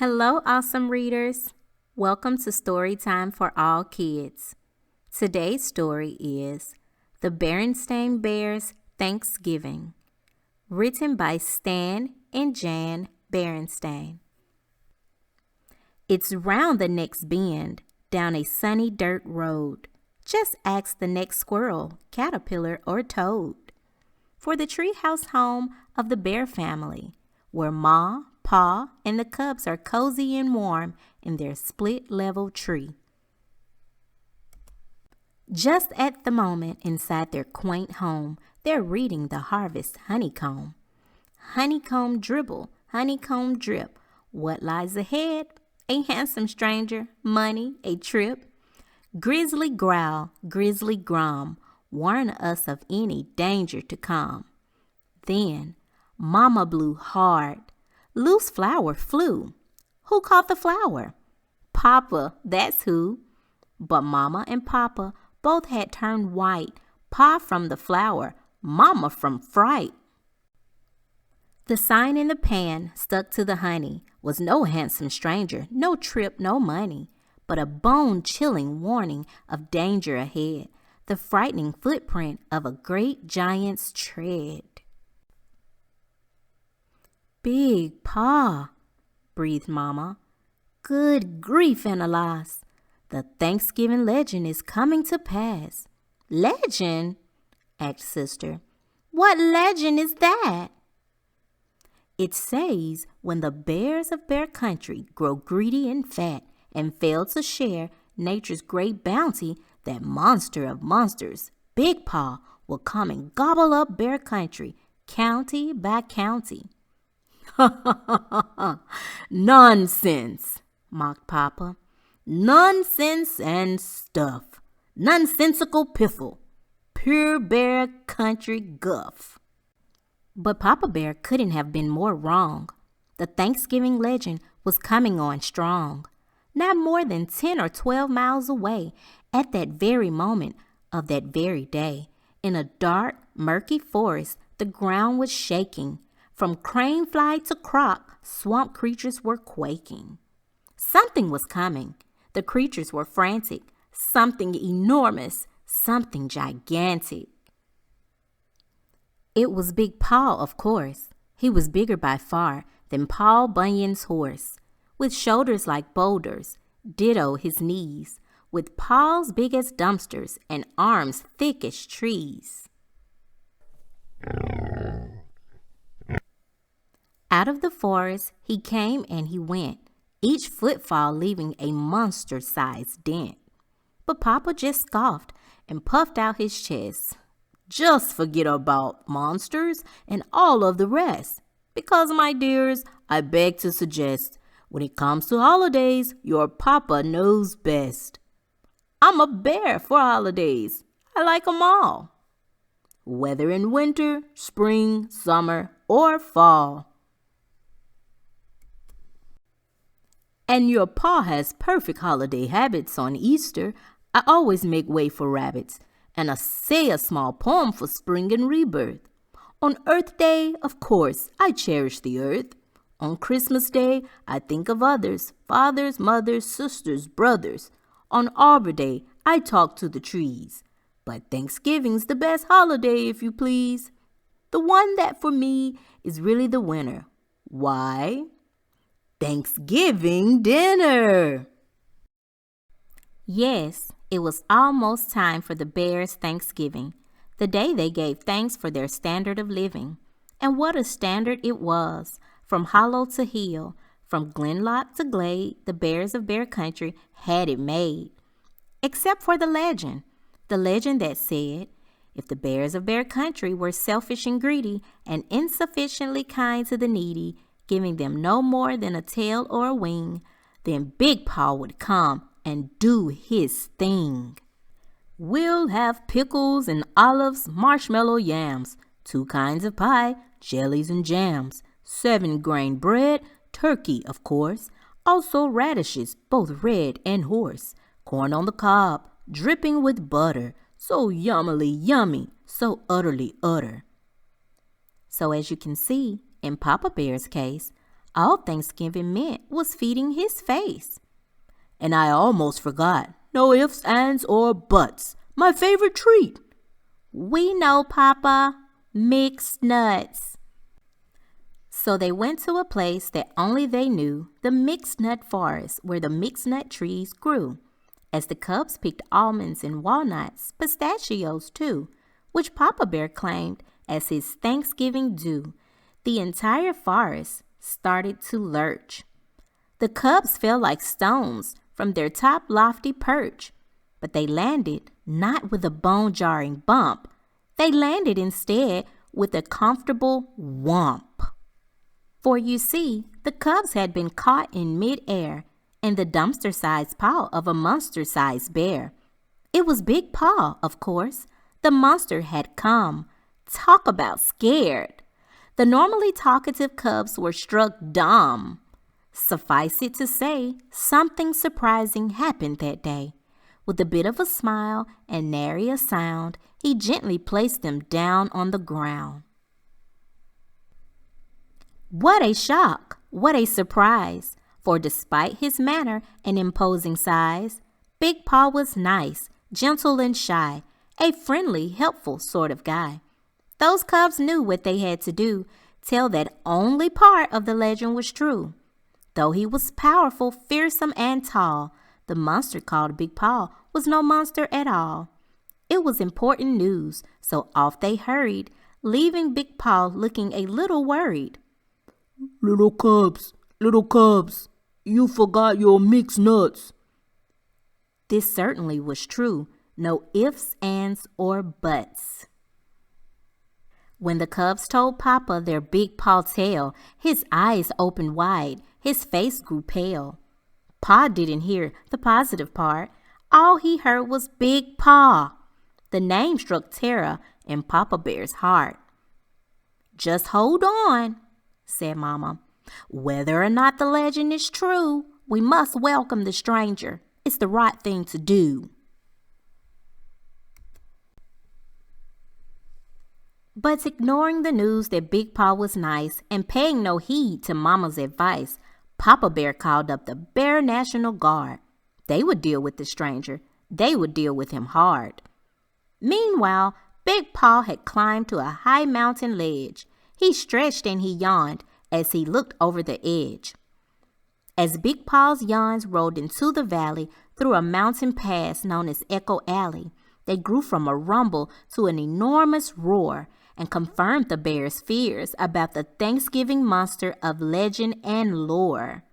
Hello, awesome readers. Welcome to Storytime for All Kids. Today's story is The Berenstain Bears Thanksgiving, written by Stan and Jan Berenstain. It's round the next bend, down a sunny dirt road. Just ask the next squirrel, caterpillar, or toad. For the treehouse home of the bear family, where Ma, Pa, and the cubs are cozy and warm in their split-level tree. Just at the moment inside their quaint home, they're reading the harvest honeycomb. Honeycomb dribble, honeycomb drip. What lies ahead? A handsome stranger, money, a trip. Grizzly growl, grizzly grum, warn us of any danger to come. Then Mama blew hard. Loose flower flew. Who caught the flower? Papa, that's who. But Mama and Papa both had turned white. Pa from the flower, Mama from fright. The sign in the pan stuck to the honey was no handsome stranger, no trip, no money, but a bone-chilling warning of danger ahead, the frightening footprint of a great giant's tread. Big Pa, breathed Mama. Good grief, Annalise. The Thanksgiving legend is coming to pass. Legend? asked Sister. What legend is that? It says when the bears of Bear Country grow greedy and fat and fail to share nature's great bounty, that monster of monsters, Big Pa, will come and gobble up Bear Country, county by county. Nonsense, mocked Papa. Nonsense and stuff. Nonsensical piffle. Pure Bear Country guff. But Papa Bear couldn't have been more wrong. The Thanksgiving legend was coming on strong. Not more than 10 or 12 miles away, at that very moment of that very day, in a dark, murky forest, the ground was shaking. From crane fly to croc, swamp creatures were quaking. Something was coming. The creatures were frantic. Something enormous, something gigantic. It was Big Pa, of course. He was bigger by far than Paul Bunyan's horse, with shoulders like boulders, ditto his knees, with paws big as dumpsters and arms thick as trees. Out of the forest he came and he went, each footfall leaving a monster-sized dent. But Papa just scoffed and puffed out his chest. Just forget about monsters and all of the rest, because, my dears, I beg to suggest, when it comes to holidays, your Papa knows best. I'm a bear for holidays. I like 'em all. Whether in winter, spring, summer, or fall. And your Pa has perfect holiday habits. On Easter, I always make way for rabbits, and I say a small poem for spring and rebirth. On Earth Day, of course, I cherish the earth. On Christmas Day, I think of others, fathers, mothers, sisters, brothers. On Arbor Day, I talk to the trees. But Thanksgiving's the best holiday, if you please. The one that for me is really the winner. Why? Thanksgiving dinner! Yes, it was almost time for the Bears' Thanksgiving, the day they gave thanks for their standard of living. And what a standard it was! From hollow to hill, from glenlock to glade, the Bears of Bear Country had it made. Except for the legend that said, if the Bears of Bear Country were selfish and greedy and insufficiently kind to the needy, giving them no more than a tail or a wing, then Big Pa would come and do his thing. We'll have pickles and olives, marshmallow yams, 2 kinds of pie, jellies and jams, 7-grain bread, turkey, of course, also radishes, both red and horse, corn on the cob, dripping with butter, so yummily yummy, so utterly utter. So as you can see, in Papa Bear's case, All Thanksgiving meant was feeding his face. And I almost forgot. No ifs, ands, or buts. My favorite treat. We know, Papa. Mixed nuts. So they went to a place that only they knew, the mixed nut forest, where the mixed nut trees grew. As the cubs picked almonds and walnuts, pistachios too, which Papa Bear claimed as his Thanksgiving due, the entire forest started to lurch. The cubs fell like stones from their top lofty perch, but they landed not with a bone-jarring bump. They landed instead with a comfortable whomp. For you see, the cubs had been caught in mid-air in the dumpster-sized paw of a monster-sized bear. It was Big Paw, of course. The monster had come. Talk about scared. The normally talkative cubs were struck dumb. Suffice it to say, something surprising happened that day. With a bit of a smile and nary a sound, he gently placed them down on the ground. What a shock! What a surprise! For despite his manner and imposing size, Big Paw was nice, gentle and shy, a friendly, helpful sort of guy. Those cubs knew what they had to do, tell that only part of the legend was true. Though he was powerful, fearsome, and tall, the monster called Big Paw was no monster at all. It was important news, so off they hurried, leaving Big Paw looking a little worried. Little cubs, you forgot your mixed nuts. This certainly was true. No ifs, ands, or buts. When the cubs told Papa their Big Paw tale, his eyes opened wide, his face grew pale. Pa didn't hear the positive part. All he heard was Big Paw. The name struck terror in Papa Bear's heart. Just hold on, said Mama. Whether or not the legend is true, we must welcome the stranger. It's the right thing to do. But ignoring the news that Big Paw was nice and paying no heed to Mama's advice, Papa Bear called up the Bear National Guard. They would deal with the stranger. They would deal with him hard. Meanwhile, Big Paw had climbed to a high mountain ledge. He stretched and he yawned as he looked over the edge. As Big Paw's yawns rolled into the valley through a mountain pass known as Echo Alley, they grew from a rumble to an enormous roar and confirmed the bear's fears about the Thanksgiving monster of legend and lore.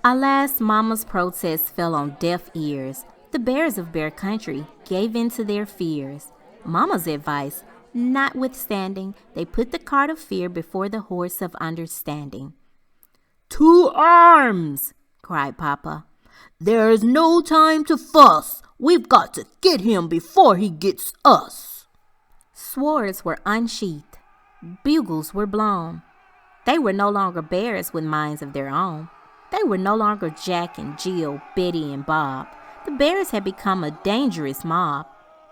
Alas, Mama's protests fell on deaf ears. The bears of Bear Country gave in to their fears. Mama's advice notwithstanding, they put the cart of fear before the horse of understanding. To arms! cried Papa. There's no time to fuss. We've got to get him before he gets us. Swords were unsheathed. Bugles were blown. They were no longer bears with minds of their own. They were no longer Jack and Jill, Betty and Bob. The bears had become a dangerous mob.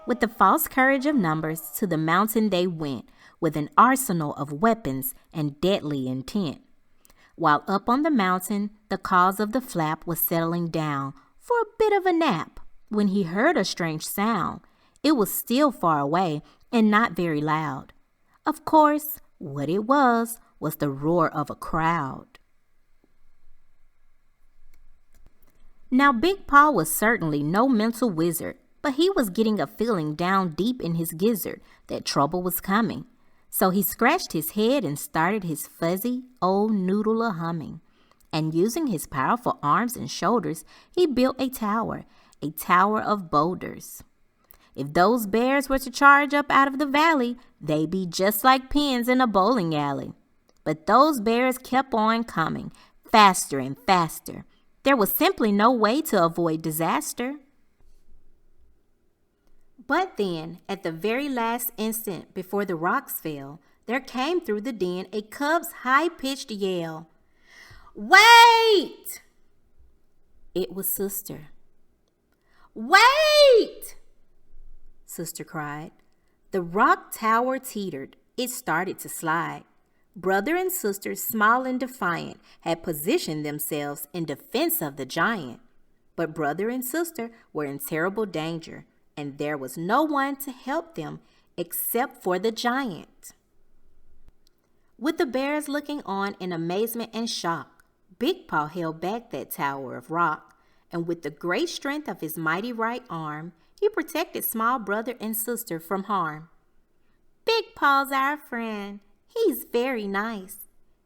With the false courage of numbers, to the mountain they went, with an arsenal of weapons and deadly intent. While up on the mountain, the cause of the flap was settling down for a bit of a nap when he heard a strange sound. It was still far away and not very loud. Of course, what it was the roar of a crowd. Now, Big Paw was certainly no mental wizard, but he was getting a feeling down deep in his gizzard that trouble was coming. So he scratched his head and started his fuzzy old noodle a-humming. And using his powerful arms and shoulders, he built a tower of boulders. If those bears were to charge up out of the valley, they'd be just like pins in a bowling alley. But those bears kept on coming, faster and faster. There was simply no way to avoid disaster. But then, at the very last instant before the rocks fell, there came through the den a cub's high-pitched yell. "Wait!" It was Sister. "Wait!" Sister cried. The rock tower teetered. it started to slide. Brother and sister, small and defiant, had positioned themselves in defense of the giant. But brother and sister were in terrible danger, and there was no one to help them except for the giant. With the bears looking on in amazement and shock, Big Paw held back that tower of rock, and with the great strength of his mighty right arm, he protected small brother and sister from harm. Big Paw's our friend. He's very nice.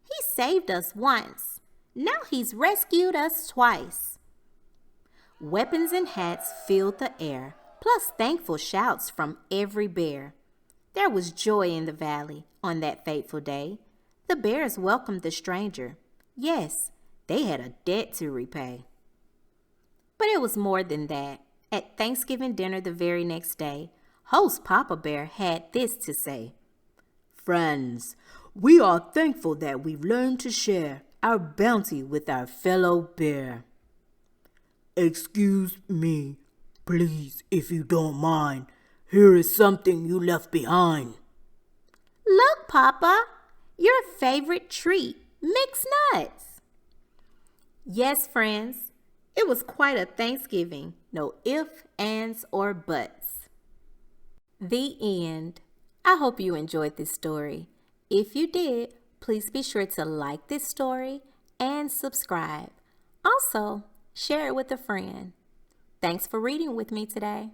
He saved us once. Now he's rescued us twice. Weapons and hats filled the air, plus thankful shouts from every bear. There was joy in the valley on that fateful day. The bears welcomed the stranger. Yes, they had a debt to repay. But it was more than that. At Thanksgiving dinner the very next day, host Papa Bear had this to say. Friends, we are thankful that we've learned to share our bounty with our fellow bear. Excuse me, please, if you don't mind. Here is something you left behind. Look, Papa, your favorite treat, mixed nuts. Yes, friends, it was quite a Thanksgiving. No ifs, ands, or buts. The end. I hope you enjoyed this story. If you did, please be sure to like this story and subscribe. Also, share it with a friend. Thanks for reading with me today.